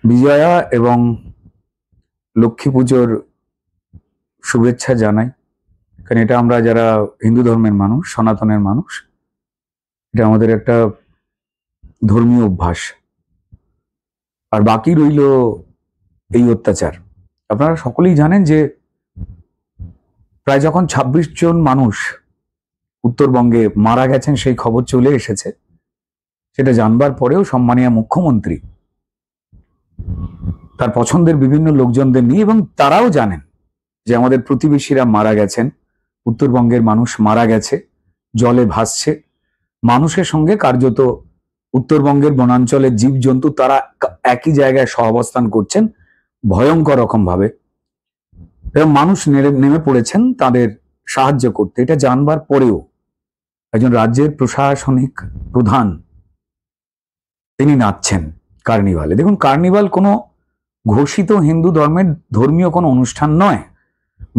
বিজয়া এবং লক্ষ্মী পুজোর শুভেচ্ছা জানাই। কারণ এটা আমরা যারা হিন্দু ধর্মের মানুষ, সনাতনের মানুষ, এটা আমাদের একটা ধর্মীয় অভ্যাস। আর বাকি রইল এই অত্যাচার। আপনারা সকলেই জানেন যে প্রায় যখন ২৬ জন মানুষ উত্তরবঙ্গে মারা গেছেন সেই খবর চলে এসেছে, সেটা জানবার পরেও সম্মানীয় মুখ্যমন্ত্রী তার পছন্দের বিভিন্ন লোকজনদের নিয়ে, এবং তারাও জানেন যে আমাদের প্রতিবেশীরা মারা গেছেন, উত্তরবঙ্গের মানুষ মারা গেছে, জলে ভাসছে, মানুষের সঙ্গে কার্যত উত্তরবঙ্গের বনাঞ্চলের জীবজন্তু তারা একই জায়গায় সহাবস্থান করছেন ভয়ঙ্কর রকম ভাবে, এবং মানুষ নেমে পড়েছেন তাদের সাহায্য করতে। এটা জানবার পরেও একজন রাজ্যের প্রশাসনিক প্রধান তিনি নাচছেন কার্নিভালে। দেখুন, কার্নিভাল কোনো ঘোষিত হিন্দু ধর্মের ধর্মীয় কোনো অনুষ্ঠান নয়।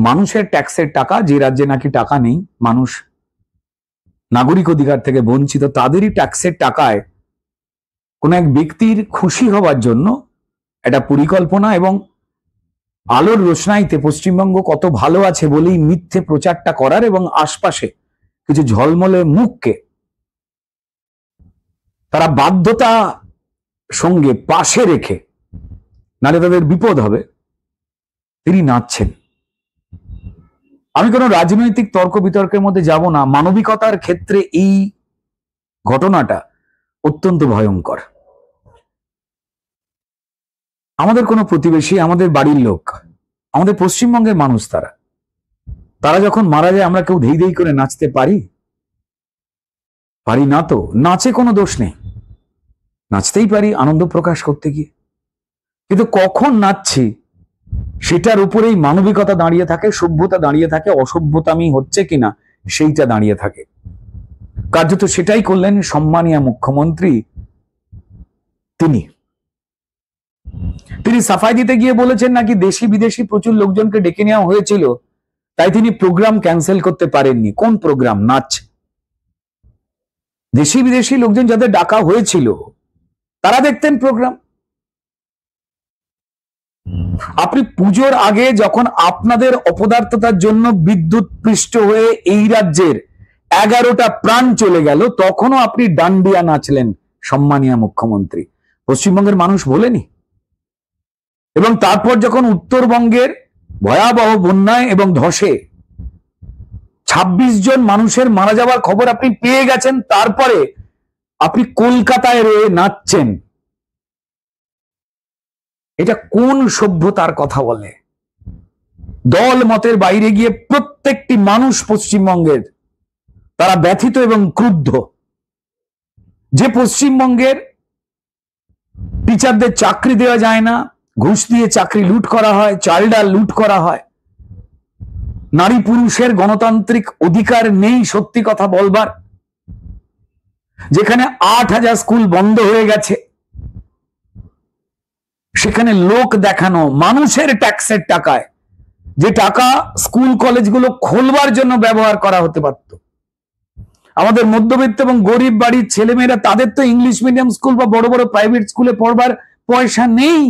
মানুষের ট্যাক্সের টাকা, যে রাজ্যে নাকি টাকা নেই, মানুষ নাগরিক অধিকার থেকে বঞ্চিত, তাদেরই ট্যাক্সের টাকায় কোন এক ব্যক্তির খুশি হবার জন্য একটা পরিকল্পনা এবং আলোর রোশনাইতে পশ্চিমবঙ্গ কত ভালো আছে বলেই মিথ্যে প্রচারটা করার, এবং আশপাশে কিছু ঝলমলে মুখকে তারা বাধ্যতা সঙ্গে পাশে রেখে, নালে তাদের বিপদ হবে, তিনি নাচছেন। আমি কোনো রাজনৈতিক তর্ক বিতর্কের মধ্যে যাব না। মানবিকতার ক্ষেত্রে এই ঘটনাটা অত্যন্ত ভয়ঙ্কর। আমাদের কোনো প্রতিবেশী, আমাদের বাড়ির লোক, আমাদের পশ্চিমবঙ্গের মানুষ, তারা যখন মারা যায় আমরা কেউ ধেই ধেই করে নাচতে পারি? পারি না তো। নাচে কোনো দোষ নেই, নাচতেই পারি আনন্দ প্রকাশ করতে গিয়ে, কিন্তু কখন নাচছি সেটার উপরেই মানবিকতা দাঁড়িয়ে থাকে, সভ্যতা দাঁড়িয়ে থাকে, অসভ্যতামি হচ্ছে কিনা সেইটা দাঁড়িয়ে থাকে। কার্যত সেটাই করলেন সম্মানীয় মুখ্যমন্ত্রী। তিনি সাফাই দিতে গিয়ে বলেছেন নাকি দেশি বিদেশি প্রচুর লোকজনকে ডেকে নেওয়া হয়েছিল, তাই তিনি প্রোগ্রাম ক্যান্সেল করতে পারেননি। কোন প্রোগ্রাম? নাচ। দেশি বিদেশি লোকজন যাদের ডাকা হয়েছিল তারা দেখতেন প্রোগ্রাম। আপনি পুজোর আগে যখন আপনাদের অপদার্থতার জন্য বিদ্যুৎ পৃষ্ঠ হয়ে এই রাজ্যের 11টা প্রাণ চলে গেল, তখনও আপনি ডান্ডিয়া নাচলেন সম্মানীয় মুখ্যমন্ত্রী। পশ্চিমবঙ্গের মানুষ বলেনি? এবং তারপর যখন উত্তরবঙ্গের ভয়াবহ বন্যায় এবং ধসে 26 জন মানুষের মারা যাওয়ার খবর আপনি পেয়ে গেছেন, তারপরে আপনি কলকাতায় রয়ে নাচছেন। এটা কোন সভ্যতার কথা বলে? দল মতের বাইরে গিয়ে প্রত্যেকটি মানুষ পশ্চিমবঙ্গের তারা ব্যথিত এবং ক্রুদ্ধ যে পশ্চিমবঙ্গের টিচারদের চাকরি দেওয়া যায় না, ঘুষ দিয়ে চাকরি লুট করা হয়, চাল ডাল লুট করা হয়, নারী পুরুষের গণতান্ত্রিক অধিকার নেই সত্যি কথা বলবার, যেখানে 8,000 স্কুল বন্ধ হয়ে গেছে, সেখানে লোক দেখানো মানুষের ট্যাক্সের টাকায়, যে টাকা স্কুল কলেজগুলো খোলবার জন্য ব্যবহার করা হতে পারত। আমাদের মধ্যবিত্ত এবং গরিব বাড়ির ছেলেমেয়েরা, তাদের তো ইংলিশ মিডিয়াম স্কুল বা বড় বড় প্রাইভেট স্কুলে পড়বার পয়সা নেই,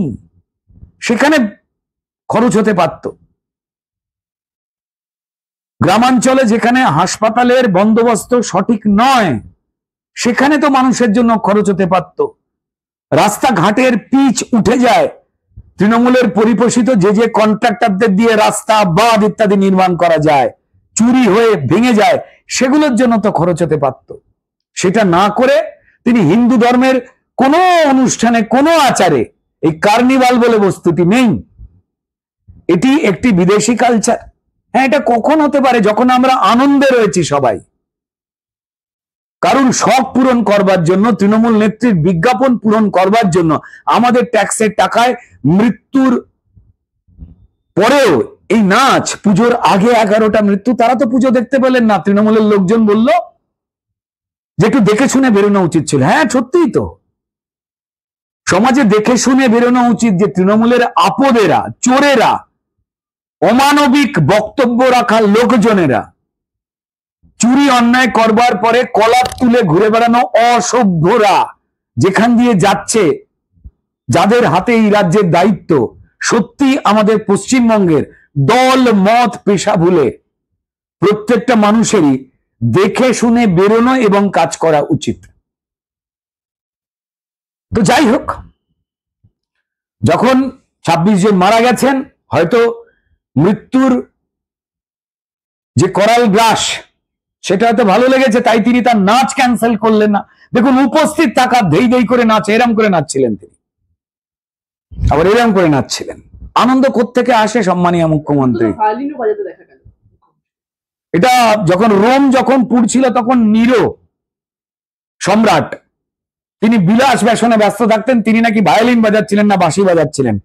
সেখানে খরচ হতে পারত। গ্রামাঞ্চলে যেখানে হাসপাতালের বন্দোবস্ত সঠিক নয়, সেখানে তো মানুষের জন্য খরচ হতে পারত। রাস্তাঘাটের পিচ উঠে যায়, তৃণমূলের পরিপোষিত যে কন্ট্রাক্টরদের দিয়ে রাস্তা, বাঁধ ইত্যাদি নির্মাণ করা যায়, চুরি হয়ে ভেঙে যায়, সেগুলোর জন্য তো খরচ হতে পারত। সেটা না করে তিনি হিন্দু ধর্মের কোনো অনুষ্ঠানে, কোনো আচারে এই কার্নিভাল বলে বস্তুটি নেই, এটি একটি বিদেশি কালচার। হ্যাঁ, এটা কখন হতে পারে? যখন আমরা আনন্দে রয়েছি সবাই, কারণ শখ পূরণ করবার জন্য, তৃণমূল নেত্রীর বিজ্ঞাপন পূরণ করবার জন্য আমাদের ট্যাক্সের টাকায় মৃত্যুর পরেও এই নাচ। পুজোর আগে 11টা মৃত্যু, তারা তো পুজো দেখতে পেলেন না। তৃণমূলের লোকজন বলল যে একটু দেখে শুনে বেরোনো উচিত ছিল। হ্যাঁ, সত্যিই তো, সমাজে দেখে শুনে বেরোনো উচিত যে তৃণমূলের আপদেরা, চোরেরা, অমানবিক বক্তব্য রাখা লোকজনেরা, চুরি অন্যায় করবার পরে কলার তুলে ঘুরে বেড়ানো অসভ্যরা যেখান দিয়ে যাচ্ছে যাদের হাতে এই রাজ্যের দায়িত্ব, সত্যি আমাদের পশ্চিমবঙ্গের দল মত পেশা ভুলে প্রত্যেকটা মানুষেরই দেখে শুনে বেরোনো এবং কাজ করা উচিত। তো যাই হোক, যখন 26 জন মারা গেছেন, হয়তো মৃত্যুর যে করাল গ্রাস সেটা হয়তো ভালো লেগেছে, তাই তিনি তার নাচ ক্যান্সেল করলেন না। দেখুন, উপস্থিত থাকা ধেই ধেই করে নাচ, এরম করে নাচছিলেন তিনি, আবার এরম করে নাচছিলেন। আনন্দ কোত্থেকে আসে সম্মানীয় মুখ্যমন্ত্রী? এটা যখন রোম যখন পুড়ছিল তখন নিরো সম্রাট তিনি বিলাস ব্যসনে ব্যস্ত থাকতেন, তিনি নাকি ভায়োলিন বাজাচ্ছিলেন না বাঁশি বাজাচ্ছিলেন।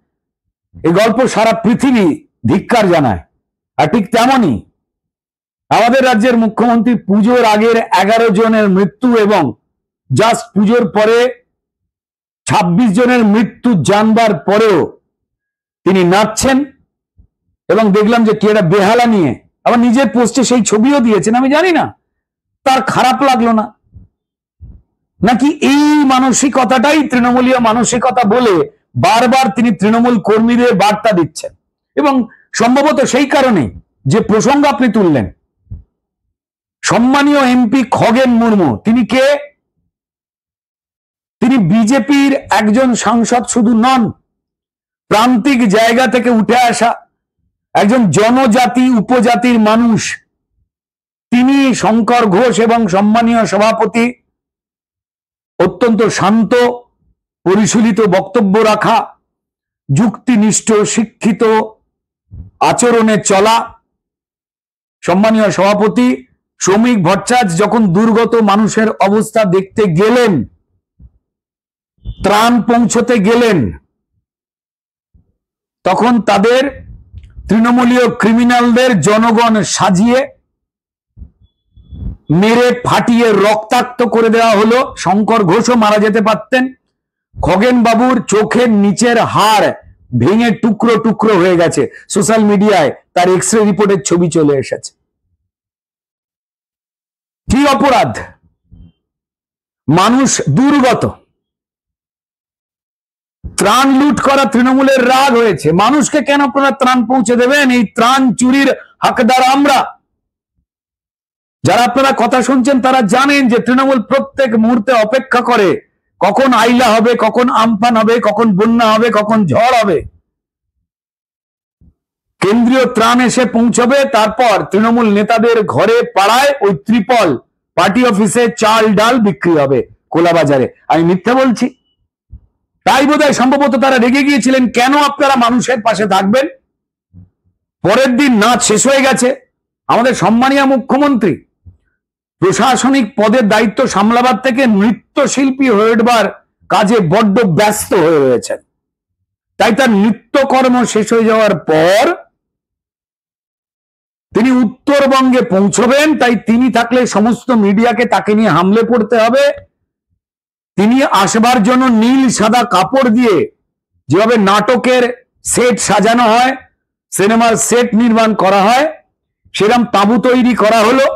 এই গল্প সারা পৃথিবী ধিক্কার জানায়। আর ঠিক তেমনই আমাদের রাজ্যের মুখ্যমন্ত্রী পুজোর আগের 11 জনের মৃত্যু এবং জাস্ট পুজোর পরে 26 জনের মৃত্যু জানবার পরেও তিনি নাচছেন, এবং দেখলাম যে কি একটা বেহালা নিয়ে আবার নিজের পোস্টে সেই ছবিও দিয়েছেন। আমি জানি না তার খারাপ লাগলো না, নাকি এই মানসিকতাটাই তৃণমূলীয় মানসিকতা বলে বারবার তিনি তৃণমূল কর্মীদের বার্তা দিচ্ছেন। এবং সম্ভবত সেই কারণে যে প্রসঙ্গ আপনি তুললেন, সম্মানীয় এমপি খগেন মুর্মু, তিনি কে? তিনি বিজেপির একজন সাংসদ শুধু নন, প্রান্তিক জায়গা থেকে উঠে আসা একজন জনজাতি উপজাতির মানুষ। তিনি শঙ্কর ঘোষ এবং সম্মানীয় সভাপতি অত্যন্ত শান্ত পরিশীলিত বক্তব্য রাখা, যুক্তিনিষ্ঠ শিক্ষিত আচরণে চলা সম্মানীয় সভাপতি শ্রমিক ভট্টাচার্য যখন দুর্গত মানুষের অবস্থা দেখতে গেলেন, ত্রাণ পৌঁছতে গেলেন, তখন তাদের তৃণমূলীয় ক্রিমিনালদের জনগণ সাজিয়ে মেরে ফাটিয়ে রক্তাক্ত করে দেওয়া হলো। শঙ্কর ঘোষও মারা যেতে পারতেন। খগেন বাবুর চোখের নিচের হাড় ভেঙে টুকরো টুকরো হয়ে গেছে, সোশ্যাল মিডিয়ায় তার এক্সরে রিপোর্টের ছবি চলে এসেছে। কি অপরাধ? মানুষ দুর্গত, ত্রাণ লুট করা তৃণমূলের রাগ হয়েছে। মানুষকে কেন আপনারা ত্রাণ পৌঁছে দেবেন? এই ত্রাণ চুরির হকদার আমরা। যারা আপনারা কথা শুনছেন তারা জানেন যে তৃণমূল প্রত্যেক মুহূর্তে অপেক্ষা করে কখন আইলা হবে, কখন আমফান হবে, কখন বন্যা হবে, কখন ঝড় হবে। কেন্দ্রীয় ত্রাণ এসে পৌঁছবে, তারপর তৃণমূল নেতাদের ঘরে পাড়ায় ওই ত্রিপল পার্টি অফিসে চাল ডাল বিক্রি হবে কোলাবাজারে। আমি মিথ্যা বলছি? তাই বোধহয় সম্ভবত তারা রেগে গিয়েছিলেন, কেন আপনারা মানুষের পাশে থাকবেন? পরের দিন নাচ শেষ হয়ে গেছে। আমাদের সম্মানীয় মুখ্যমন্ত্রী প্রশাসনিক পদের দায়িত্ব সামলাবার থেকে নৃত্যশিল্পী হয়ে উঠবার কাজে বড্ড ব্যস্ত হয়ে রয়েছেন। তাই তার নৃত্যকর্ম শেষ হয়ে যাওয়ার পর তিনি উত্তরবঙ্গে পৌঁছবেন। তাই তিনি থাকলে সমস্ত মিডিয়াকে তাকে নিয়ে হামলে পড়তে হবে। তিনি আসবার জন্য নীল সাদা কাপড় দিয়ে যেভাবে নাটকের সেট সাজানো হয়, সিনেমার সেট নির্মাণ করা হয়, সেরকম তাঁবু তৈরি করা হলো,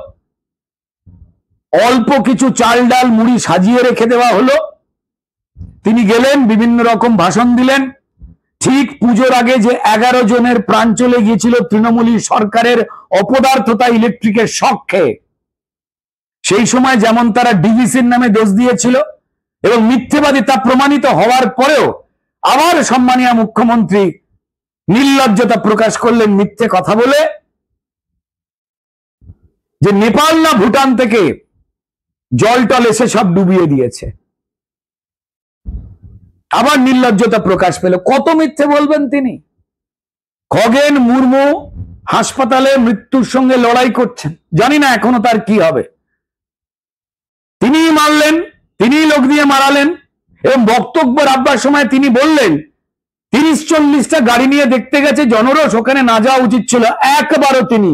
অল্প কিছু চাল ডাল মুড়ি সাজিয়ে রেখে দেওয়া হলো। তিনি গেলেন, বিভিন্ন রকম ভাষণ দিলেন। ঠিক পুজোর আগে যে 11 জনের প্রাণ চলে গিয়েছিল তৃণমূলী সরকারের অপদার্থতা ইলেকট্রিকের শক খেয়ে, সেই সময় যেমন তারা ডিভিসির নামে দোষ দিয়েছিল এবং মিথ্যেবাদী তা প্রমাণিত হওয়ার পরেও আবার সম্মানীয় মুখ্যমন্ত্রী নির্লজ্জতা প্রকাশ করলেন মিথ্যে কথা বলে, যে নেপাল না ভুটান থেকে জল টল এসে সব ডুবিয়ে দিয়েছে। আবার নির্লজ্জতা প্রকাশ পেল। কত মিথ্যে বলবেন তিনি? খগেন মুর্মু হাসপাতালে মৃত্যুর সঙ্গে লড়াই করছেন, জানি না এখনো তার কি হবে। তিনিই মারলেন, তিনিই লোক দিয়ে মারালেন। এবং বক্তব্য রাখবার সময় তিনি বললেন 30-40টা গাড়ি নিয়ে দেখতে গেছে জনরোষ, ওখানে না যাওয়া উচিত ছিল। একবারও তিনি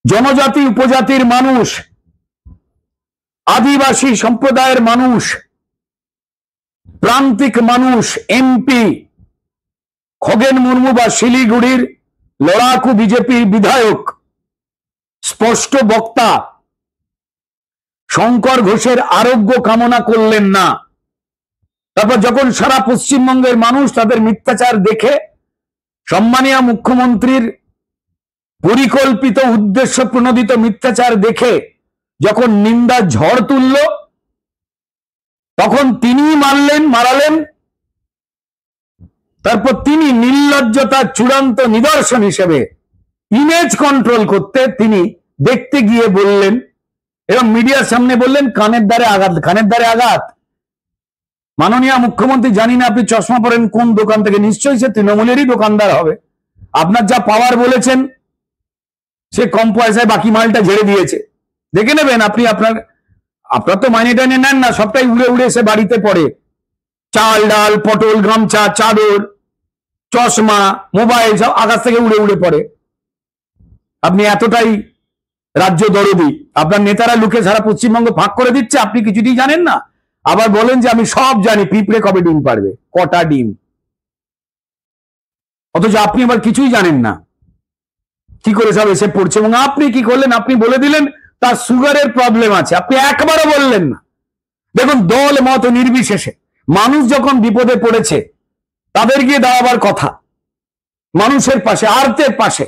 জনজাতি উপজাতির মানুষ, আদিবাসী সম্প্রদায়ের মানুষ, প্রান্তিক মানুষ, এমপি খগেন মুর্মু বা শিলিগুড়ির লড়াকু বিজেপির বিধায়ক, স্পষ্ট বক্তা শঙ্কর ঘোষের আরোগ্য কামনা করলেন না। তারপর যখন সারা পশ্চিমবঙ্গের মানুষ তাদের মিথ্যাচার দেখে সম্মানীয় মুখ্যমন্ত্রীর পরিকল্পিত উদ্দেশ্য প্রণোদিত মিথ্যাচার দেখে যখন নিন্দা ঝড় তুলল, তখন তিনি মারালেন। তারপর তিনি নির্লজ্জতার চূড়ান্ত নিদর্শন হিসেবে ইমেজ কন্ট্রোল করতে তিনি দেখতে গিয়ে বললেন এবং মিডিয়ার সামনে বললেন কানের দ্বারে আঘাত। মাননীয় মুখ্যমন্ত্রী, জানি না আপনি চশমা পরেন কোন দোকান থেকে, নিশ্চয়ই সে তৃণমূলেরই দোকানদার হবে। আপনার যা পাওয়ার বলেছেন সে কম পয়সায় বাকি মালটা ঝেড়ে দিয়েছে, দেখে নেবেন। আপনার তো মাইনে টাইনে নেন না, সবটাই উড়ে এসে বাড়িতে পড়ে। চাল ডাল পটল গামছা চাদর চশমা মোবাইল সব আকাশ থেকে উড়ে পড়ে। আপনি এতটাই রাজ্য দরদি, আপনার নেতারা লুকে সারা পশ্চিমবঙ্গ ভাগ করে দিচ্ছে, আপনি কিছুই জানেন না। আবার বলেন যে আমি সব জানি, পিঁপড়ে কবে ডিম পারবে, কটা ডিম, অথচ আপনি আবার কিছুই জানেন না কি করে সব এসে পড়ছে। এবং আপনি কি করলেন, আপনি বলে দিলেন তার সুগারের প্রবলেম আছে, আপনি একবারও বললেন না। দেখুন, দল মত নির্বিশেষে মানুষ যখন বিপদে পড়েছে তাদের গিয়ে দাঁড়াবার কথা, মানুষের পাশে, আর্তের পাশে।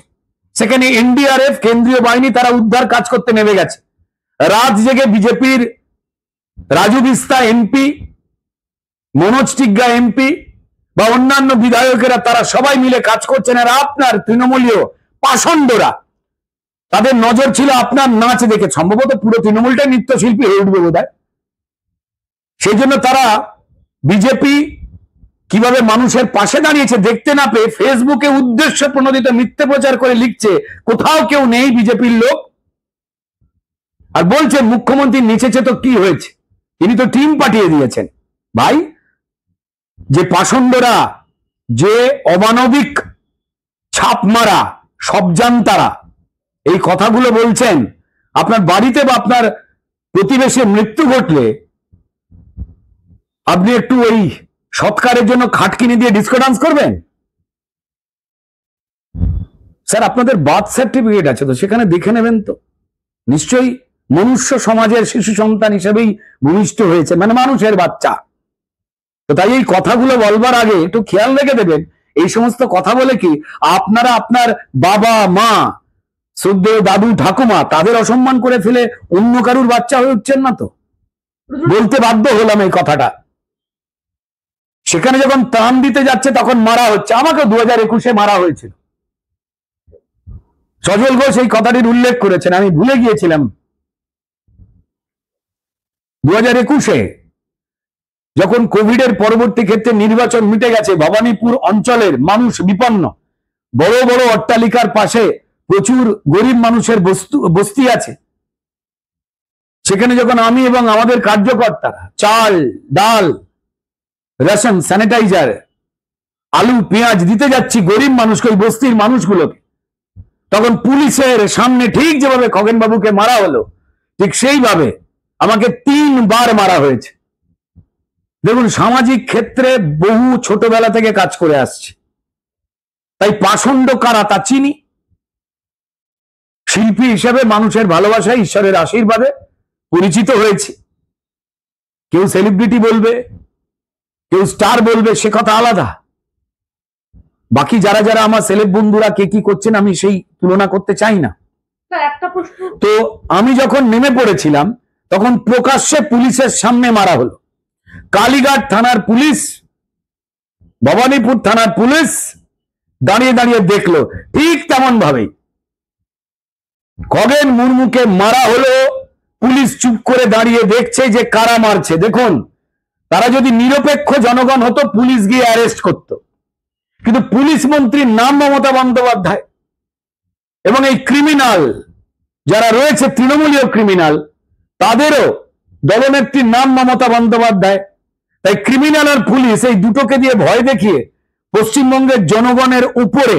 সেখানে এনডিআরএফ কেন্দ্রীয় বাহিনী তারা উদ্ধার কাজ করতে নেমে গেছে। রাত জেগে বিজেপির রাজু বিস্তা এমপি, মনোজ টিগ্গা এমপি বা অন্যান্য বিধায়কেরা তারা সবাই মিলে কাজ করছেন। আর আপনার তৃণমূলীয় পাষণ্ডরা, তাদের নজর ছিল আপনার নাচ দেখে, সম্ভবত পুরো তৃণমূলটাই নৃত্যশিল্পী হয়ে উঠবে বোধহয়। সেই জন্য তারা বিজেপি কিভাবে মানুষের পাশে দাঁড়িয়েছে দেখতে না পেয়ে ফেসবুকে উদ্দেশ্য প্রণোদিত মিথ্যে প্রচার করে লিখছে কোথাও কেউ নেই বিজেপির লোক, আর বলছে মুখ্যমন্ত্রী নিচেছে তো কি হয়েছে, তিনি তো টিম পাঠিয়ে দিয়েছেন। ভাই, যে পাষণ্ডরা, যে অমানবিক ছাপ মারা সবজান্তারা এই কথাগুলো বলছেন, আপনার বাড়িতে বা আপনার প্রতিবেশীর মৃত্যু ঘটলে আপনি একটু ওই সৎকারের জন্য খাট কিনে দিয়ে ডিস্কো ডান্স করবেন? স্যার, আপনাদের বার্থ সার্টিফিকেট আছে তো, সেখানে দেখে নেবেন তো। নিশ্চয়ই মনুষ্য সমাজের শিশু সন্তান হিসেবেই ভূমিষ্ঠ হয়েছে, মানে মানুষের বাচ্চা। তো তাই এই কথাগুলো বলবার আগে একটু খেয়াল রেখে দেবেন। এই সমস্ত কথা বলে কি আপনারা আপনার বাবা মা, শ্রদ্ধেয় দাদু ঠাকুমা, তাদের অসম্মান করে ফেলে অন্য কারুর বাচ্চা হয়ে উঠছেন না তো? বলতে বাধ্য হলাম এই কথাটা। সেখানে যখন ত্রাণ দিতে যাচ্ছে তখন মারা হচ্ছে। আমাকে 2021-এ মারা হয়েছিল। সজল ঘোষ এই কথাটির উল্লেখ করেছেন, আমি ভুলে গিয়েছিলাম। 2021-এ যখন কোভিডের পরবর্তী ক্ষেত্রে নির্বাচন মিটে গেছে, ভবানীপুর অঞ্চলের মানুষ বিপন্ন, বড় বড় অট্টালিকার পাশে প্রচুর গরিব মানুষের বস্তি আছে। সেখানে যখন আমি এবং আমাদের কার্যকর্তারা চাল ডাল রেশন স্যানিটাইজার আলু পেঁয়াজ দিতে যাচ্ছি গরিব মানুষকে, ওই বস্তির মানুষগুলোকে, তখন পুলিশের সামনে ঠিক যেভাবে খগেন বাবুকে মারা হলো ঠিক সেইভাবে আমাকে 3 বার মারা হয়েছে। দেখুন, সামাজিক ক্ষেত্রে বহু ছোটবেলা থেকে কাজ করে আসছে, তাই পাষণ্ড কারা তা চিনি। শিল্পী হিসেবে মানুষের ভালোবাসা, ঈশ্বরের আশীর্বাদে পরিচিত হয়েছে। কেউ সেলিব্রিটি বলবে, কেউ স্টার বলবে, সে কথা আলাদা। বাকি যারা যারা আমার সেলেব বন্ধুরা কে কি করছেন আমি সেই তুলনা করতে চাই না। তো আমি যখন নেমে পড়েছিলাম তখন প্রকাশ্যে পুলিশের সামনে মারা হলো। কালীঘাট থানার পুলিশ, ভবানীপুর থানার পুলিশ দাঁড়িয়ে দাঁড়িয়ে দেখলো। ঠিক তেমন ভাবেই খগেন মুর্মুকে মারা হলো, পুলিশ চুপ করে দাঁড়িয়ে দেখছে যে কারা মারছে। দেখুন, তারা যদি নিরপেক্ষ জনগণ হতো পুলিশ গিয়ে অ্যারেস্ট করত, কিন্তু পুলিশ মন্ত্রীর নাম মমতা বন্দ্যোপাধ্যায় এবং এই ক্রিমিনাল যারা রয়েছে তৃণমূলীয় ক্রিমিনাল, তাদেরও দলনেত্রীর নাম মমতা বন্দ্যোপাধ্যায়। তাই ক্রিমিনাল আর পুলিশ এই দুটোকে দিয়ে ভয় দেখিয়ে পশ্চিমবঙ্গের জনগণের উপরে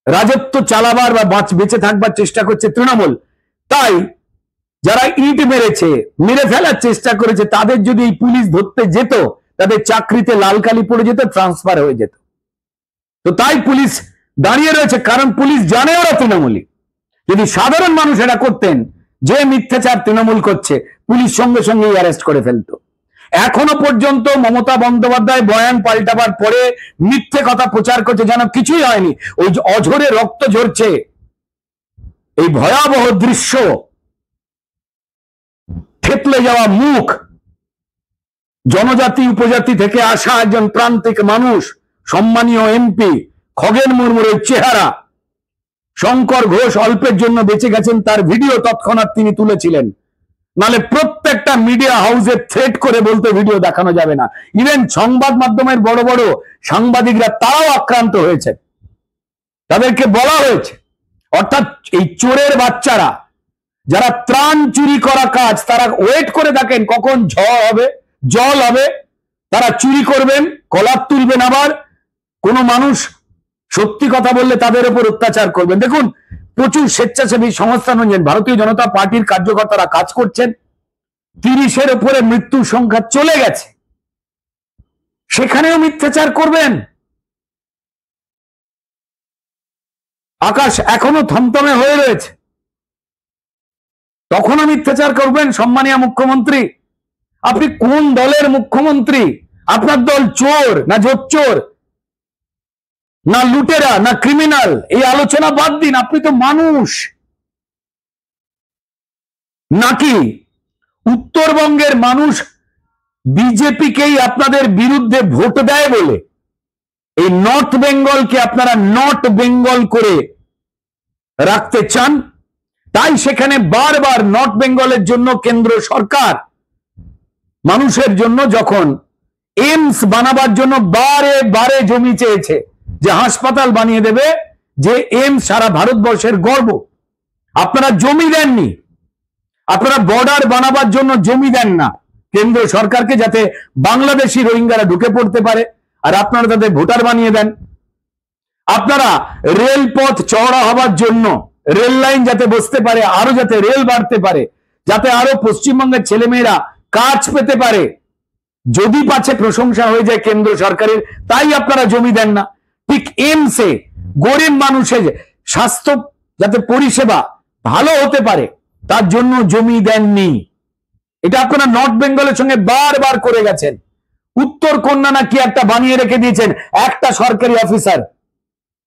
রাজত্ব চালাবার বা বেঁচে থাকবার চেষ্টা করছে তৃণমূল। তাই যারা ইট মেরেছে, মেরে ফেলার চেষ্টা করেছে, তাদের যদি এই পুলিশ ধরতে যেত তাদের চাকরিতে লাল কালি পড়ে যেত, ট্রান্সফার হয়ে যেত। তো তাই পুলিশ দাঁড়িয়ে রয়েছে, কারণ পুলিশ জানে ওরা তৃণমূলী। যদি সাধারণ মানুষ এটা করতেন, যে মিথ্যাচার তৃণমূল করছে, পুলিশ সঙ্গে সঙ্গে অ্যারেস্ট করে ফেলতো। এখনো পর্যন্ত মমতা বন্দ্যোপাধ্যায় বয়ান পাল্টাবার পরে মিথ্যে কথা প্রচার করছে, যেন কিছুই হয়নি। ওই যে অঝরে রক্ত ঝরছে, এই ভয়াবহ দৃশ্য, থেতলে যাওয়া মুখ, জনজাতি উপজাতি থেকে আসা একজন প্রান্তিক মানুষ, সম্মানীয় এমপি খগেন মুর্মুর চেহারা, শঙ্কর ঘোষ অল্পের জন্য বেঁচে গেছেন, তার ভিডিও তৎক্ষণাৎ তিনি তুলেছিলেন। নালে প্রত্যেকটা মিডিয়া হাউসে থ্রেট করে বলতে ভিডিও দেখানো যাবে না। ইভেন সংবাদ মাধ্যমের বড় বড় সাংবাদিকরা তারাও আক্রান্ত হয়েছে, তাদেরকে বলা হয়েছে। অর্থাৎ এই চোরের বাচ্চারা যারা ত্রাণ চুরি করা কাজ, তারা ওয়েট করে থাকেন কখন ঝড় হবে, জল হবে, তারা চুরি করবেন, কলার তুলবেন, আবার কোন মানুষ সত্যি কথা বললে তাদের উপর অত্যাচার করবেন। দেখুন, প্রচুর স্বেচ্ছাসেবী সংস্থা অনুযায়ী ভারতীয় জনতা পার্টির কার্যকর্তারা কাজ করছেন। 30-এর উপরে মৃত্যুর সংখ্যা চলে গেছে, সেখানেও মিথ্যাচার করবেন। আকাশ এখনো থমথমে হয়ে রয়েছে, তখনও মিথ্যাচার করবেন। সম্মানীয় মুখ্যমন্ত্রী, আপনি কোন দলের মুখ্যমন্ত্রী? আপনার দল চোর না জোচ্চোর, না লুটেরা, না ক্রিমিনাল? এই আলোচনা বাদ দিন, আপনি তো মানুষ। নাকি উত্তরবঙ্গের মানুষ বিজেপিকেই আপনাদের বিরুদ্ধে ভোট দেয় বলে এই নর্থ বেঙ্গলকে আপনারা নট বেঙ্গল করে রাখতে চান? তাই সেখানে বারবার নর্থ বেঙ্গলের জন্য কেন্দ্র সরকার মানুষের জন্য যখন এইমস বানাবার জন্য বারে বারে জমি চেয়েছে, যে হাসপাতাল বানিয়ে দেবে, যে এইমস সারা ভারতবর্ষের গর্ব, আপনারা জমি দেননি। আপনারা বর্ডার বানাবার জন্য জমি দেন না কেন্দ্র সরকারকে, যাতে বাংলাদেশি রোহিঙ্গারা ঢুকে পড়তে পারে, আর আপনারা তাদের ভোটার বানিয়ে দেন। আপনারা রেলপথ চওড়া হবার জন্য, রেল লাইন যাতে বসতে পারে, আরো যাতে রেল বাড়তে পারে, যাতে আরো পশ্চিমবঙ্গের ছেলেমেয়েরা কাজ পেতে পারে, যদি পাচ্ছে প্রশংসা হয়ে যায় কেন্দ্র সরকারের, তাই আপনারা জমি দেন না। ঠিক এইমসে গরিব মানুষের স্বাস্থ্য যাতে পরিষেবা ভালো হতে পারে, তার জন্য জমি দেননি। এটা আপনারা নর্থ বেঙ্গলের সঙ্গে বারবার করে গেছেন। উত্তর কন্যা নাকি একটা বানিয়ে রেখে দিয়েছেন, একটা সরকারি অফিসার,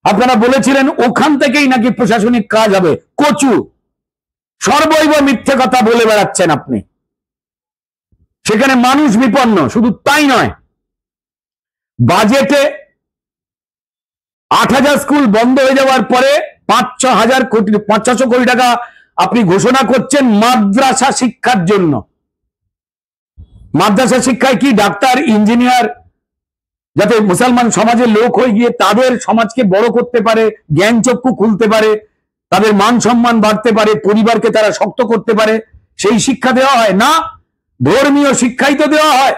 আপনারা বলেছিলেন ওখান থেকেই নাকি প্রশাসনিক কাজ হবে। কচু সর্বৈব মিথ্যে কথা বলে বেড়াচ্ছেন আপনি। সেখানে মানুষ বিপন্ন। শুধু তাই নয়, বাজেটে 8,000 স্কুল বন্ধ হয়ে যাওয়ার পরে 500 কোটি টাকা আপনি ঘোষণা করছেন মাদ্রাসা শিক্ষার জন্য। মাদ্রাসা শিক্ষায় কি ডাক্তার, ইঞ্জিনিয়ার, যাতে মুসলমান সমাজের লোক হয়ে গিয়ে তাদের সমাজকে বড় করতে পারে, জ্ঞান চক্ষু খুলতে পারে, তাদের মান সম্মান বাড়তে পারে, পরিবারকে তারা শক্ত করতে পারে, সেই শিক্ষা দেওয়া হয় না। ধর্মীয় শিক্ষাই তো দেওয়া হয়।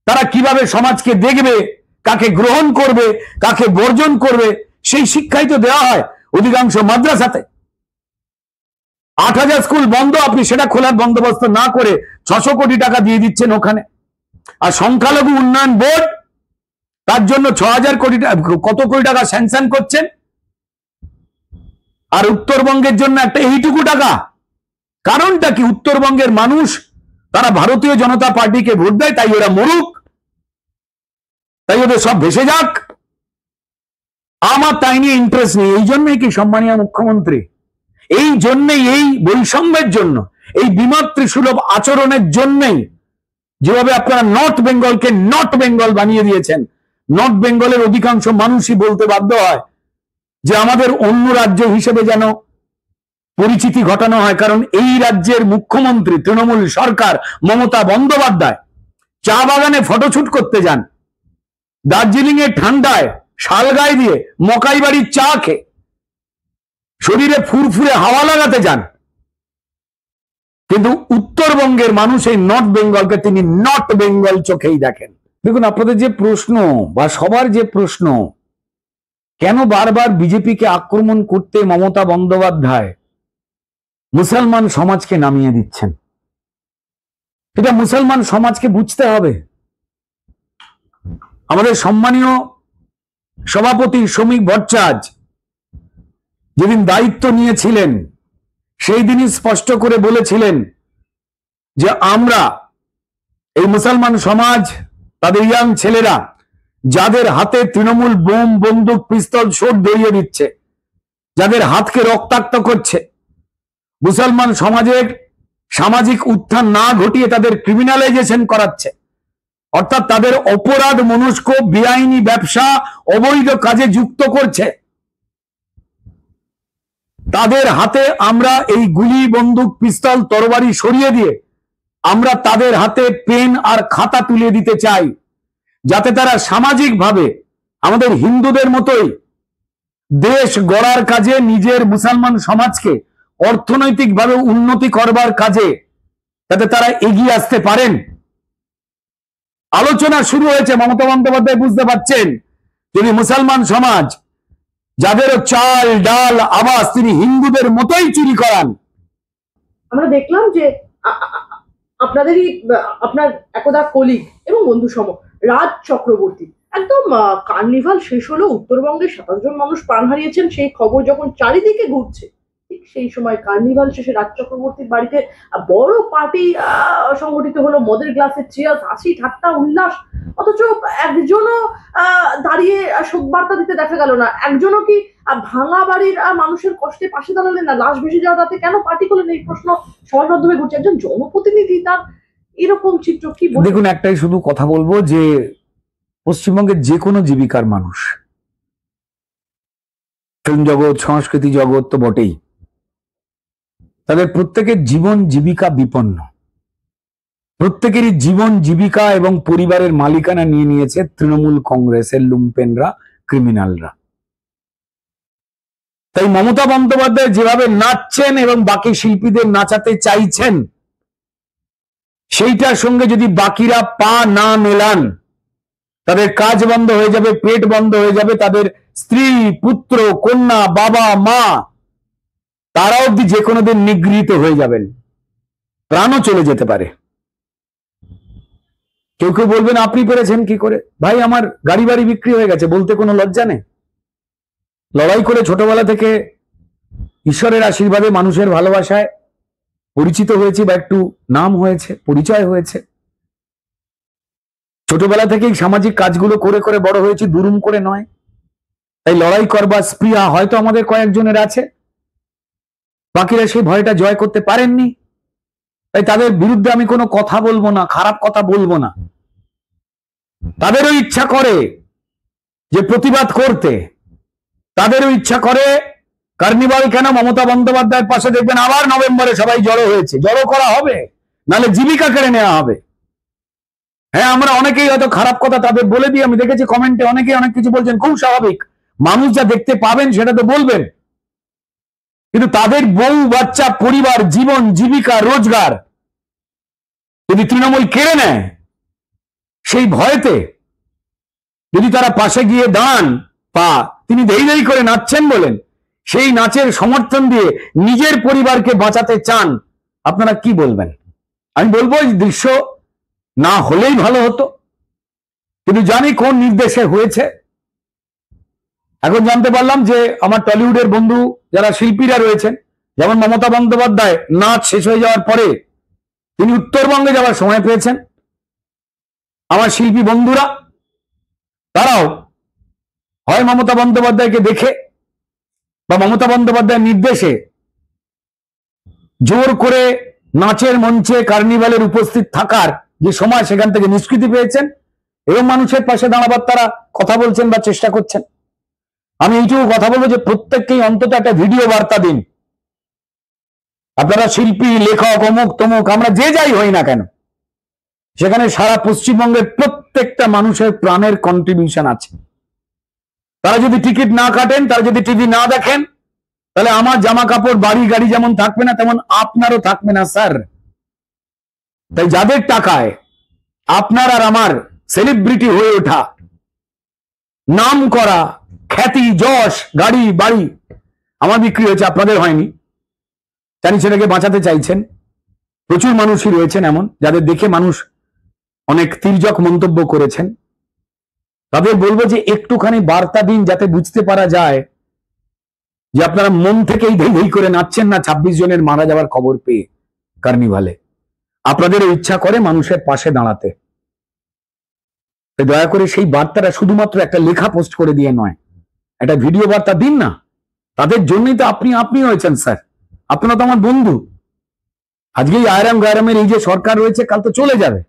তারা কিভাবে সমাজকে দেখবে, কাকে গ্রহণ করবে, কাকে বর্জন করবে, সেই শিক্ষাই তো দেওয়া হয় অধিকাংশ মাদ্রাসাতে। 8,000 স্কুল বন্ধ, আপনি সেটা খোলার বন্দোবস্ত না করে 600 কোটি টাকা দিয়ে দিচ্ছেন ওখানে। আর সংখ্যালঘু উন্নয়ন বোর্ড, তার জন্য 6,000 কোটি কত কোটি টাকা স্যাংশন করছেন, আর উত্তরবঙ্গের জন্য একটা এইটুকু টাকা। কারণটা কি? উত্তরবঙ্গের মানুষ তারা ভারতীয় জনতা পার্টিকে ভোট দেয়, তাই ওরা মরুক, তাই ওদের সব ভেসে যাক। আমার তাই নিয়ে ইন্টারেস্ট নেই। এই জন্যই কি সম্মানীয় মুখ্যমন্ত্রী, এই জন্যই, এই বৈষম্যের জন্য, এই বিমাতৃসুলভ আচরণের জন্যই যেভাবে আপনারা নর্থ বেঙ্গলকে নট বেঙ্গল বানিয়ে দিয়েছেন, নর্থ বেঙ্গলের অধিকাংশ মানুষই বলতে বাধ্য হয় যে আমাদের অন্য রাজ্য হিসেবে যেন পরিচিতি ঘটানো হয়। কারণ এই রাজ্যের মুখ্যমন্ত্রী, তৃণমূল সরকার, মমতা বন্দ্যোপাধ্যায় চা বাগানে ফটোশুট করতে যান, দার্জিলিং এর ঠান্ডায় শাল গায়ে দিয়ে মকাই বাড়ির চা খেয়ে শরীরে ফুরফুরে হাওয়া লাগাতে যান। কিন্তু উত্তরবঙ্গের মানুষ এই নর্থ বেঙ্গলকে তিনি নট বেঙ্গল চোখেই দেখেন। দেখুন, আপনাদের যে প্রশ্ন বা সবার যে প্রশ্ন, কেন বারবার বিজেপিকে আক্রমণ করতে মমতা বন্দ্যোপাধ্যায় মুসলমান সমাজকে নামিয়ে দিচ্ছেন, এটা মুসলমান সমাজকে বুঝতে হবে। আমাদের সম্মানীয় সভাপতি শ্রমিক ভট্টাচার্য যেদিন দায়িত্ব নিয়েছিলেন, সেই দিনই স্পষ্ট করে বলেছিলেন যে আমরা এই মুসলমান সমাজ, তাদের ইয়াং ছেলেরা যাদের হাতে তৃণমূল বোম, বন্দুক, পিস্তল, শোট ধরিয়ে দিচ্ছে, যাদের হাতকে রক্তাক্ত করছে, মুসলমান সমাজের সামাজিক উত্থান না ঘটিয়ে তাদের ক্রিমিনালাইজেশন করাচ্ছে, অর্থাৎ তাদের অপরাধ মনস্ক বেআইনি ব্যবসা, অবৈধ কাজে যুক্ত করছে, তাদের হাতে আমরা এই গুলি, বন্দুক, পিস্তল, তরবারি সরিয়ে দিয়ে আমরা তাদের হাতে পেন আর খাতা তুলে দিতে চাই, যাতে তারা সামাজিকভাবে আমাদের হিন্দুদের মতোই দেশ গড়ার কাজে, নিজের মুসলমান সমাজকে অর্থনৈতিকভাবে উন্নতি করবার কাজে যাতে তারা এগিয়ে আসতে পারেন। আলোচনা শুরু হয়েছে। মমতা বন্দ্যোপাধ্যায় বুঝতে পারছেন, যদি মুসলমান সমাজ যাদের চাল ডাল আবাস তিনি হিন্দুদের মতোই চুরি করান। আমরা দেখলাম যে আপনাদেরই আপনার একদা কলিগ এবং বন্ধু সম রাজ চক্রবর্তী, একদম কার্নিভাল শেষ হলো, উত্তরবঙ্গে 27 জন মানুষ প্রাণ হারিয়েছেন সেই খবর যখন চারিদিকে ঘুরছে, ঠিক সেই সময় কার্নিভাল শেষে রাজ চক্রবর্তীর বাড়িতে বড় পার্টি সংগঠিত হলো, মদের গ্লাসে চিয়ার্স, হাসি ঠাট্টা উল্লাস, অথচ একজনও দাঁড়িয়ে শোক বার্তা দিতে দেখা গেল না। একজনও কি ভাঙা বাড়ির মানুষের কষ্টে পাশে দাঁড়ালেন না? লাশ ভেসে যাওয়া রাতে কেন পার্টি করলেন? এই প্রশ্ন সবার মাধ্যমে ঘুরছে। একজন জনপ্রতিনিধি তার এরকম চিত্র কি? দেখুন, একটাই শুধু কথা বলবো যে পশ্চিমবঙ্গের যে কোনো জীবিকার মানুষ, ফিল্ম জগৎ, সংস্কৃতি জগৎ তো বটেই, তাদের প্রত্যেকের জীবন জীবিকা বিপন্ন। প্রত্যেকেরই জীবন জীবিকা এবং পরিবারের মালিকানা নিয়ে নিয়েছে তৃণমূল কংগ্রেসের লুম্পেনরা, ক্রিমিনালরা। তাই মমতা বন্দ্যোপাধ্যায় যেভাবে নাচছেন এবং বাকি শিল্পীদের নাচাতে চাইছেন, সেইটার সঙ্গে যদি বাকিরা পা না মেলান, তাদের কাজ বন্ধ হয়ে যাবে, পেট বন্ধ হয়ে যাবে, তাদের স্ত্রী, পুত্র, কন্যা, বাবা, মা তারা অব্দি যে কোনো দিন নিগৃহীত হয়ে যাবেন, প্রাণও চলে যেতে পারে। কেউ কেউ বলবেন আপনি পেরেছেন কি করে? ভাই, আমার গাড়ি বাড়ি বিক্রি হয়ে গেছে, বলতে কোনো লজ্জা নেই। লড়াই করে ছোটবেলা থেকে ঈশ্বরের আশীর্বাদে, মানুষের ভালোবাসায় পরিচিত হয়েছি বা একটু নাম হয়েছে, পরিচয় হয়েছে। ছোটবেলা থেকেই সামাজিক কাজগুলো করে করে বড় হয়েছি, দুরুম করে নয়। তাই লড়াই করবার স্পৃহা হয়তো আমাদের কয়েকজনের আছে, বাকিরা সেই ভয়টা জয় করতে পারেননি। তাই তাদের বিরুদ্ধে আমি কোনো কথা বলবো না, খারাপ কথা বলবো না। তাদেরও ইচ্ছা করে যে প্রতিবাদ করতে, তাদেরও ইচ্ছা করে কার্নিভাল কেন, মমতা বন্দ্যোপাধ্যায়ের পাশে দেখবেন আবার নভেম্বরে সবাই জড়ো হয়েছে, জড়ো করা হবে, নাহলে জীবিকা কেড়ে নেওয়া হবে। হ্যাঁ, আমরা অনেকেই হয়তো খারাপ কথা তাদের বলে দিই, আমি দেখেছি কমেন্টে অনেকেই অনেক কিছু বলছেন, খুব স্বাভাবিক, মানুষ যা দেখতে পাবেন সেটা তো বলবেন, কিন্তু তাদের বউ বাচ্চা, পরিবার, জীবন জীবিকা, রোজগার যদি তৃণমূল কেড়ে নেয়, সেই ভয়েতে যদি তারা পাশে গিয়ে দাঁড়ান, তিনি দেই দেই করে নাচছেন বলেন, সেই নাচের সমর্থন দিয়ে নিজের পরিবারকে বাঁচাতে চান, আপনারা কি বলবেন? আমি বলবো এই দৃশ্য না হলেই ভালো হতো, কিন্তু জানি কোন নির্দেশে হয়েছে। এখন জানতে পারলাম যে আমার টলিউডের বন্ধু যারা শিল্পীরা রয়েছেন, যেমন মমতা বন্দ্যোপাধ্যায় নাচ শেষ হয়ে যাওয়ার পরে তিনি উত্তরবঙ্গে যাওয়ার সময় পেয়েছেন। আমার শিল্পী বন্ধুরা তারাও হয় মমতা বন্দ্যোপাধ্যায়কে দেখে বা মমতা বন্দ্যোপাধ্যায়ের নির্দেশে জোর করে নাচের মঞ্চে, কার্নিভালের উপস্থিত থাকার যে সময়, সেখান থেকে নিষ্কৃতি পেয়েছেন এবং মানুষের পাশে দাঁড়াবার তারা কথা বলছেন বা চেষ্টা করছেন। আমি এইটুকু কথা বলবো যে প্রত্যেককেই অন্তত একটা ভিডিও বার্তা দিন। আপনারা শিল্পী, লেখক, অমুক তমুক, আমরা যে যাই হই না কেন, সেখানে সারা পশ্চিমবঙ্গের প্রত্যেকটা মানুষের প্রাণের কন্ট্রিবিউশন আছে। তারা যদি টিকিট না কাটেন, তারা যদি টিভি না দেখেন, তাহলে আমার জামা কাপড়, বাড়ি গাড়ি যেমন থাকবে না, তেমন আপনারও থাকবে না স্যার। তাই যাদের টাকায় আপনার আর আমার সেলিব্রিটি হয়ে ওঠা, নাম করা, খ্যাতি, যশ, গাড়ি বাড়ি আমার বিক্রি হয়েছে, আপনাদের হয়নি, জানি সেটাকে বাঁচাতে চাইছেন। প্রচুর মানুষই রয়েছেন এমন যাদের দেখে মানুষ অনেক তির্যক মন্তব্য করেছেন। তাদের বলবো যে একটুখানি বার্তা দিন, যাতে বুঝতে পারা যায় যে আপনারা মন থেকেই ধেই ধেই করে নাচছেন না 26 জনের মারা যাওয়ার খবর পেয়ে কার্নিভালে। আপনাদেরও ইচ্ছা করে মানুষের পাশে দাঁড়াতে। দয়া করে সেই বার্তাটা শুধুমাত্র একটা লেখা পোস্ট করে দিয়ে নয়, একটা ভিডিও বার্তা দিন না। তাদের জন্যই তো আপনি হয়েছেন স্যার, আপনারা তো আমার বন্ধু। আজকেই আয়রাম গায়রামের এই যে সরকার রয়েছে, কাল তো চলে যাবে।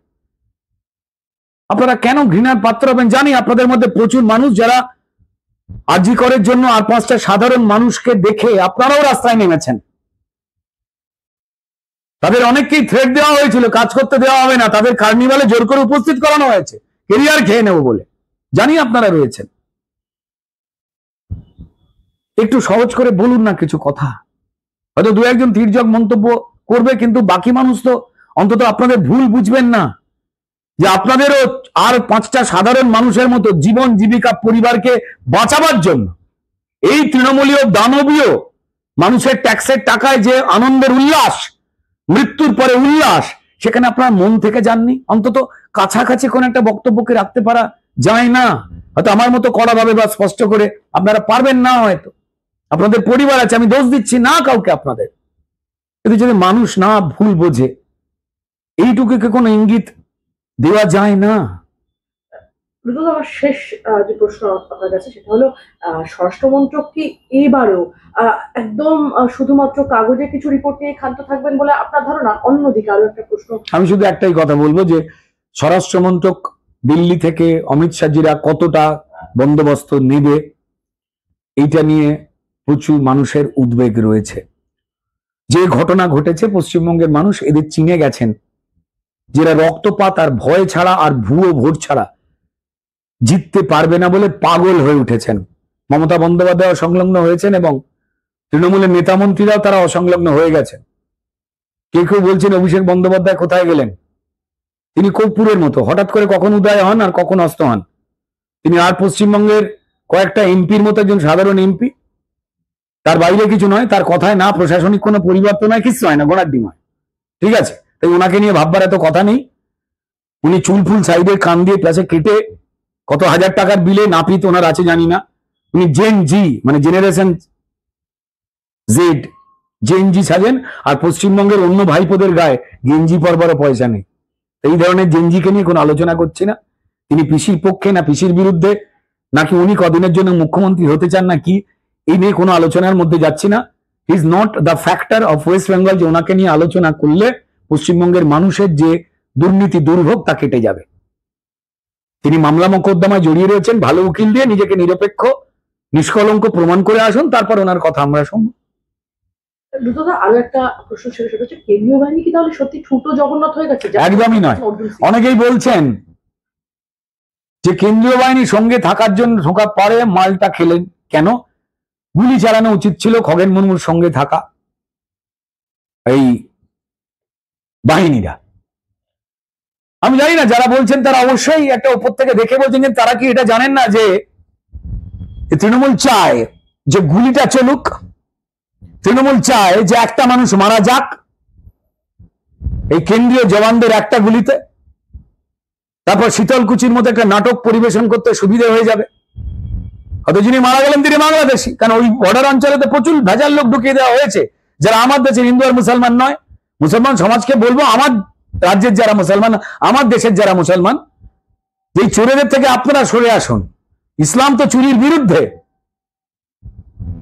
আপনারা কেন ঘৃণার পাত্র হবেন? জানি আপনাদের মধ্যে প্রচুর মানুষ যারা আরজি করের জন্য আর 5টা সাধারণ মানুষকে দেখে আপনারাও রাস্তায় নেমেছেন। তাদের অনেককেই থ্রেট দেওয়া হয়েছিল, কাজ করতে দেওয়া হবে না, তাদের কার্নিভালে জোর করে উপস্থিত করানো হয়েছে কেরিয়ার খেয়ে নেব বলে। জানি আপনারা রয়েছেন। একটু সহজ করে বলুন না কিছু কথা। হয়তো দু একজন তির্যক মন্তব্য করবে, কিন্তু বাকি মানুষ তো অন্তত আপনাদের ভুল বুঝবেন না, যে আপনাদেরও আর 5টা সাধারণ মানুষের মতো জীবন জীবিকা পরিবারকে বাঁচাবার জন্য এই তৃণমূলীয় দানবীয় মানুষের ট্যাক্সের টাকায় যে আনন্দের উল্লাস, মৃত্যুর পরে উল্লাস, সেখানে আপনার মন থেকে যাননি। অন্তত কাছাকাছি কোন একটা বক্তব্যকে রাখতে পারা যায় না? হয়তো আমার মতো কড়াভাবে বা স্পষ্ট করে আপনারা পারবেন না, হয়তো আপনাদের পরিবার আছে, আমি দোষ দিচ্ছি না কাউকে আপনাদের, কিন্তু যদি মানুষ না ভুল বোঝে, এইটুকুকে কোনো ইঙ্গিত দেওয়া যায় না? বিকজ আমার শেষ যে প্রশ্ন আপনার কাছে, সেটা হলো স্বরাষ্ট্রমন্ত্রক কি এবারেও একদম শুধুমাত্র কাগজে কিছু রিপোর্ট নিয়ে ক্ষান্ত থাকবেন বলে আপনার ধারণা? অন্যদিকে আরো একটা প্রশ্ন, আমি শুধু একটাই কথা বলবো, যে স্বরাষ্ট্রমন্ত্রক দিল্লি থেকে অমিত শাহজিরা কতটা বন্দোবস্ত নেবে, এইটা নিয়ে প্রচুর মানুষের উদ্বেগ রয়েছে। যে ঘটনা ঘটেছে, পশ্চিমবঙ্গের মানুষ এদের চিনে গেছেন, যারা রক্তপাত আর ভয় ছাড়া আর ভুয়ো ভোট ছাড়া জিততে পারবে না বলে পাগল হয়ে উঠেছেন। মমতা বন্দ্যোপাধ্যায় সংলগ্ন হয়েছেন এবং তৃণমূলের নেতা মন্ত্রীরাও তারা অসংলগ্ন হয়ে গেছেন। কেউ কেউ বলছেন অভিষেক বন্দ্যোপাধ্যায় কোথায় গেলেন? তিনি কর্পূরের মতো, হঠাৎ করে কখন উদয় হন আর কখন অস্ত হন। তিনি আর পশ্চিমবঙ্গের কয়েকটা এমপির মতো একজন সাধারণ এমপি, তার বাইরে কিছু নয়। তার কথায় না প্রশাসনিক কোনো পরিবর্তন হয়, কিছু হয় না, গোড়ার ডিম হয়। ঠিক আছে, তাই ওনাকে নিয়ে ভাববার এত কথা নেই। উনি চুল ফুল সাইডে কান দিয়ে প্লাসে কেটে কত হাজার টাকার বিলে নাপিত ওনার আছে জানি না। উনি জেন জি, মানে জেনারেশন জেড, জেন জি সাজেন, আর পশ্চিমবঙ্গের অন্য ভাইপোদের গায়ে গেঞ্জি পরবারও পয়সা নেই। এই ধরনের জেনজিকে নিয়ে কোনো আলোচনা করছি না। তিনি পিসির পক্ষে না পিসির বিরুদ্ধে, নাকি উনি কদিনের জন্য মুখ্যমন্ত্রী হতে চান না কি, এই নিয়ে কোনো আলোচনার মধ্যে যাচ্ছি না। He is not the factor of West Bengal, যে ওনাকে নিয়ে আলোচনা করলে পশ্চিমবঙ্গের মানুষের যে দুর্নীতি দুর্ভোগ তা কেটে যাবে। তিনি মামলা মোকদ্দমায় জড়িয়ে রয়েছেন, ভালো উকিল দিয়ে নিজেকে নিরপেক্ষ নিষ্কলঙ্ক প্রমাণ করে আসুন, তারপর ওনার কথা আমরা শুনবো। দ্রুতদা আরো একটা প্রশ্ন ছিল, সেটা হচ্ছে কেন্দ্রীয় বাহিনী কি তাহলে সত্যি ছোট জগন্নাথ হয়ে গেছে? একদমই নয়। অনেকেই বলছেন যে কেন্দ্রীয় বাহিনী সঙ্গে থাকার জন্য ঢোকা পরে মালটা খেলেন কেন? গুলি চালানো উচিত ছিল খগেন মুর্মুর সঙ্গে থাকা এই বাহিনীরা। আমি জানি না, যারা বলছেন তারা অবশ্যই একটা উপর থেকে দেখে বলছেন, কিন্তু তারা কি এটা জানেন না যে তৃণমূল চায় যে গুলিটা চলুক? তৃণমূল চায় যে একটা মানুষ মারা যাক এই কেন্দ্রীয় জওয়ানদের একটা গুলিতে, তারপর শীতলকুচির মতো একটা নাটক পরিবেশন করতে সুবিধা হয়ে যাবে। হয়তো যিনি মারা গেলেন তিনি বাংলাদেশি, কারণ ওই বর্ডার অঞ্চলে তো প্রচুর ভেজাল লোক ঢুকিয়ে দেওয়া হয়েছে, যারা আমার দেশের হিন্দু আর মুসলমান নয়। মুসলমান সমাজকে বলবো, আমার রাজ্যের যারা মুসলমান, আমার দেশের যারা মুসলমান, যে চোরেদের থেকে আপনারা সরে আসুন। ইসলাম তো চুরির বিরুদ্ধে।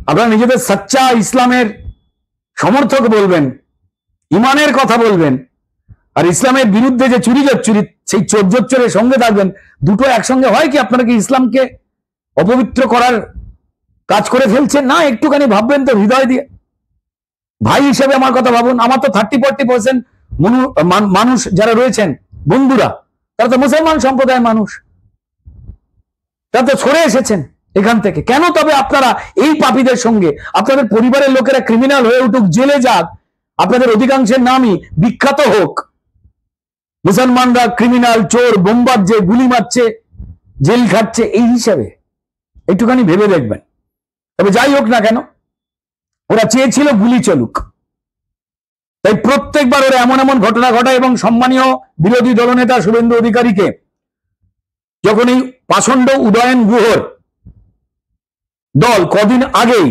আপনারা নিজেদের সচ্চা ইসলামের সমর্থক বলবেন, ইমানের কথা বলবেন, আর ইসলামের বিরুদ্ধে যে চুরি সেই চোরের সঙ্গে থাকবেন। দুটো একসঙ্গে হয় কি? আপনারা কি ইসলামকে অপবিত্র করার কাজ করে ফেলছেন? না, একটুখানি ভাববেন তো হৃদয় দিয়ে। ভাই হিসেবে আমার কথা ভাবুন। আমার তো 30-40% মানুষ যারা রয়েছেন বন্ধুরা, তারা তো মুসলমান সম্প্রদায়ের মানুষ, তারা তো সরে এসেছেন এখান থেকে। কেন তবে আপনারা এই পাপীদের সঙ্গে? আপনাদের পরিবারের লোকেরা ক্রিমিনাল হয়ে উঠুক, জেলে যাক, আপনাদের অধিকাংশের নামই বিখ্যাত হোক, মুসলমানরা ক্রিমিনাল, চোর, বোম বাজছে, গুলি মারছে, জেল খাচ্ছে, এই হিসাবে একটুখানি ভেবে দেখবেন। তবে যাই হোক না কেন, ওরা চেয়েছিল গুলি চলুক, তাই প্রত্যেকবার ওরা এমন এমন ঘটনা ঘটায়। এবং সম্মানীয় বিরোধী দলনেতা শুভেন্দু অধিকারীকে যখন এই পাষণ্ড উদয়ন গুহর দল কদিন আগেই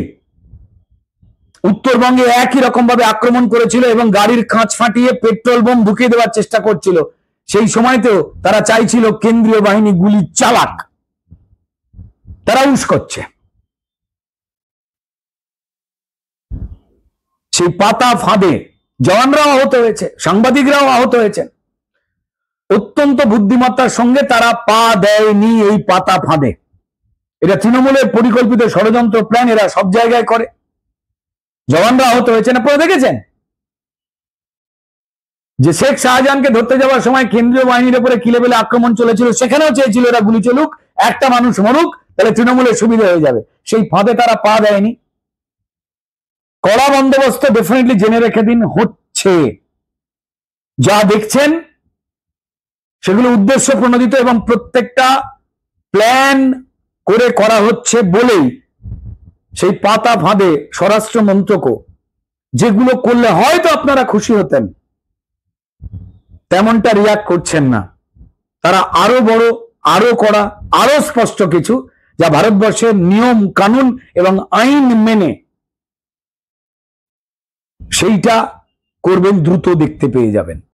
উত্তরবঙ্গে একই রকম ভাবে আক্রমণ করেছিল এবং গাড়ির কাঁচ ফাটিয়ে পেট্রোল বোম ঢুকিয়ে দেওয়ার চেষ্টা করছিল। সেই সময়তেও তারা চাইছিল কেন্দ্রীয় বাহিনী গুলি চালাক, তারা উস্কচ্ছে। সেই পাতা ফাঁদে জওয়ানরাও আহত হয়েছে, সাংবাদিকরাও আহত হয়েছে। অত্যন্ত বুদ্ধিমত্তার সঙ্গে তারা পা দেয়নি এই পাতা ফাঁদে। এটা তৃণমূলের পরিকল্পিত ষড়যন্ত্র প্ল্যান, এরা সব জায়গায় করে। জওয়ানরা আহত হয়েছেন, আপনারা দেখেছেন যে শেখ শাহজাহানকে ধরতে যাওয়ার সময় কেন্দ্রীয় বাহিনীর উপরে কি লেভেলে আক্রমণ চলেছিল, সেখানেও চেয়েছিল এরা গুলি চলুক, একটা মানুষ মরুক, তাহলে তৃণমূলের সুবিধা হয়ে যাবে। সেই ফাঁদে তারা পা দেয়নি। কড়া বন্দোবস্ত ডেফিনেটলি জেনে রেখে দিন হচ্ছে। যা দেখছেন সেগুলো উদ্দেশ্য প্রণোদিত এবং প্রত্যেকটা প্ল্যান করে করা হচ্ছে বলেই সেই পাতা ফাঁদে স্বরাষ্ট্র মন্ত্রকও যেগুলো করলে হয়তো আপনারা খুশি হতেন, তেমনটা রিয়াক্ট করছেন না। তারা আরো বড়, আরো কড়া, আরো স্পষ্ট কিছু, যা ভারতবর্ষের নিয়ম কানুন এবং আইন মেনে সেইটা করবেন, দ্রুত দেখতে পেয়ে যাবেন।